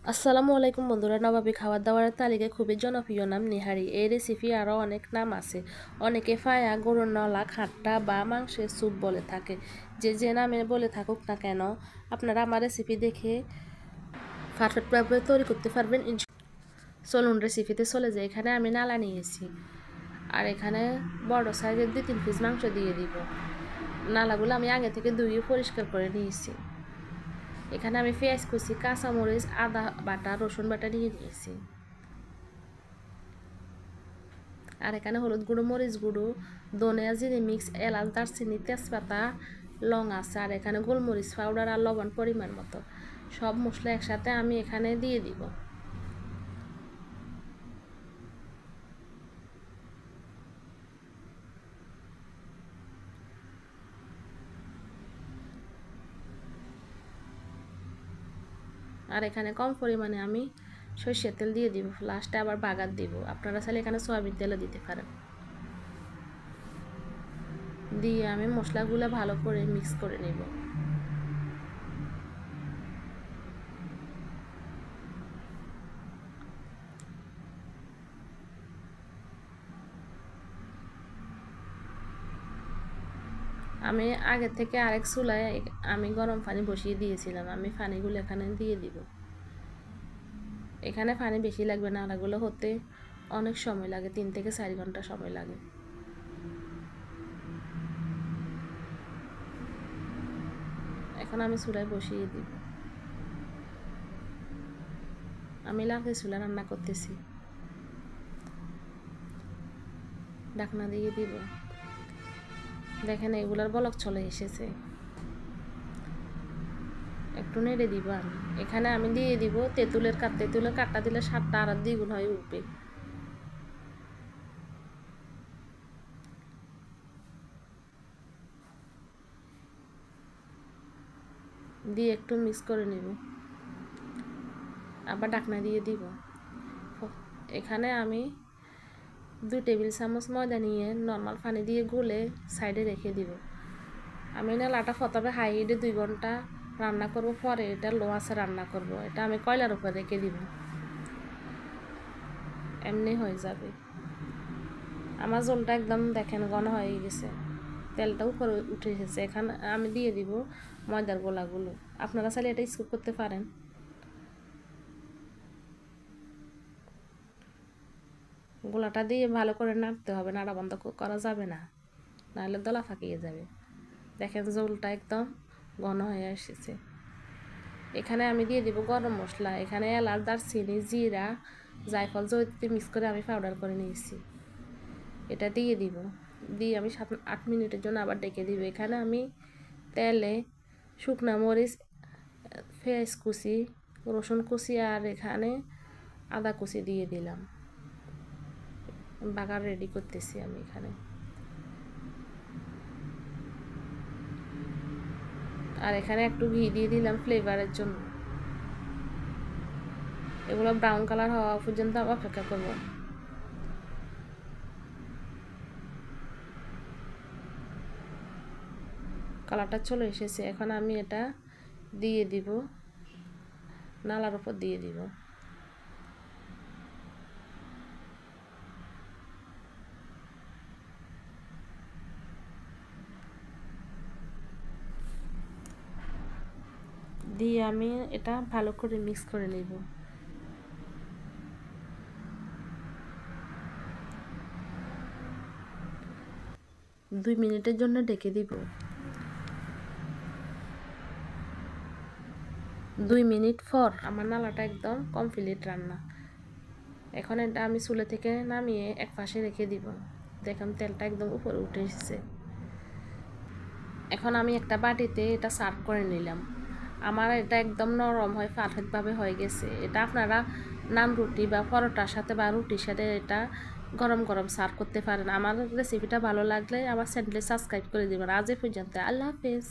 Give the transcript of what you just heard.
আসসালামু আলাইকুম বন্ধুরা, নবাবী খাবার দাবারের তালিকায় খুবই জনপ্রিয় নাম নিহারি। এই রেসিপি আরও অনেক নাম আছে। অনেকে ফায়া, গরুর নলা, খাট্টা বা মাংসের স্যুপ বলে থাকে। যে নামে বলে থাকুক না কেন, আপনারা আমার রেসিপি দেখে পারফেক্টভাবে তৈরি করতে পারবেন। চলুন রেসিপিতে চলে যায়। এখানে আমি নালা নিয়েছি, আর এখানে বড় সাইজের 2-3 পিস মাংস দিয়ে দিব। নালাগুলো আমি আগে থেকে ধুয়ে পরিষ্কার করে নিয়েছি। এখানে আমি পেঁয়াজ কুচি, কাঁচামরিচ, আদা বাটা, রসুন বাটা নিয়ে নিয়েছি। আর এখানে হলুদ গুঁড়ো, মরিচ গুঁড়ো, ধনিয়া, জিরে মিক্স, এলাচ, দারচিনি, তেজপাতা, লং আছে। আর এখানে গোলমরিচ পাউডার আর লবণ পরিমাণ মতো। সব মশলা একসাথে আমি এখানে দিয়ে দিব। আর এখানে কম পরিমাণে আমি সরষের তেল দিয়ে দিব। লাস্টে আবার বাগার দিব। আপনারা চাইলে এখানে সয়াবিন তেলও দিতে পারেন। দিয়ে আমি মশলাগুলো ভালো করে মিক্স করে নেব। আমি আগে থেকে আরেক চুলায় আমি গরম পানি বসিয়ে দিয়েছিলাম। আমি পানিগুলো এখানে দিয়ে দিব। এখানে পানি বেশি লাগবে না, নাড়াগুলো হতে অনেক সময় লাগে, 3 থেকে 4 ঘন্টা সময় লাগে। এখন আমি চুলায় বসিয়ে দিব। আমি লাফে চুলা রান্না করতেছি। ঢাকনা দিয়ে দিব। দেখেন এগুলার বলক চলে এসেছে। একটু নেড়ে দিব। আমি এখানে দিয়ে দিব তেঁতুলের কাঠটা দিলে স্বাদটা আরো দ্বিগুণ হয়ে উঠবে। দিয়ে একটু মিক্স করে নেব। আবার ঢাকনা দিয়ে দিব। এখানে আমি 2 টেবিল চামচ ময়দা নিয়ে নর্মাল পানি দিয়ে গুলে সাইডে রেখে দিব। আমি নালাটা প্রথমে হাই হিটে 2 ঘন্টা রান্না করব, পরে এটা লো আঁচে রান্না করব। এটা আমি কয়লার উপর রেখে দিব, এমনি হয়ে যাবে। আমার ঝোলটা একদম দেখেন ঘন হয়ে গেছে, তেলটা উপরে উঠে এসেছে। এখানে আমি দিয়ে দিব ময়দার গোলাগুলো। আপনারা চাইলে এটা স্কিপ করতে পারেন। গোলাটা দিয়ে ভালো করে নাড়তে হবে, নাড়া বন্ধ করা যাবে না, নাহলে দলা ফাঁকিয়ে যাবে। দেখেন ঝোলটা একদম ঘন হয়ে এসেছে। এখানে আমি দিয়ে দিব গরম মশলা। এখানে এলাচ, দারচিনি, জিরা, জায়ফল, জয়িত্রী মিক্স করে আমি পাউডার করে নিয়েছি। এটা দিয়ে দিব। দিয়ে আমি 7-8 মিনিটের জন্য আবার ডেকে দিব। এখানে আমি তেলে শুকনা মরিচ, পেঁয়াজ কুচি, রসুন কুচি আর এখানে আদা কুচি দিয়ে দিলাম। বাগার রেডি করতেছি আমি এখানে। আর এখানে একটু ঘি দিয়ে দিলাম ফ্লেভারের জন্য। এগুলো ব্রাউন কালার হওয়া পর্যন্ত অপেক্ষা করব। কালারটা চলে এসেছে। এখন আমি এটা দিয়ে দিব, নালার উপর দিয়ে দিব। দিয়ে আমি এটা ভালো করে মিক্স করে নেব। দুই মিনিটের জন্য ঢেকে দিব। 2 মিনিট পর আমার নালাটা একদম কমপ্লিট রান্না। এখন এটা আমি চুলা থেকে নামিয়ে এক পাশে রেখে দিব। দেখুন তেলটা একদম উপরে উঠে এসেছে। এখন আমি একটা বাটিতে এটা সার্ভ করে নিলাম। আমার এটা একদম নরম হয়ে পারফেক্টভাবে হয়ে গেছে। এটা আপনারা নান রুটি বা পরোটার সাথে বা রুটির সাথে এটা গরম গরম সার্ভ করতে পারেন। আমার রেসিপিটা ভালো লাগলে আমার চ্যানেলটি সাবস্ক্রাইব করে দেবেন। আজ এ পর্যন্ত, আল্লাহ হাফেজ।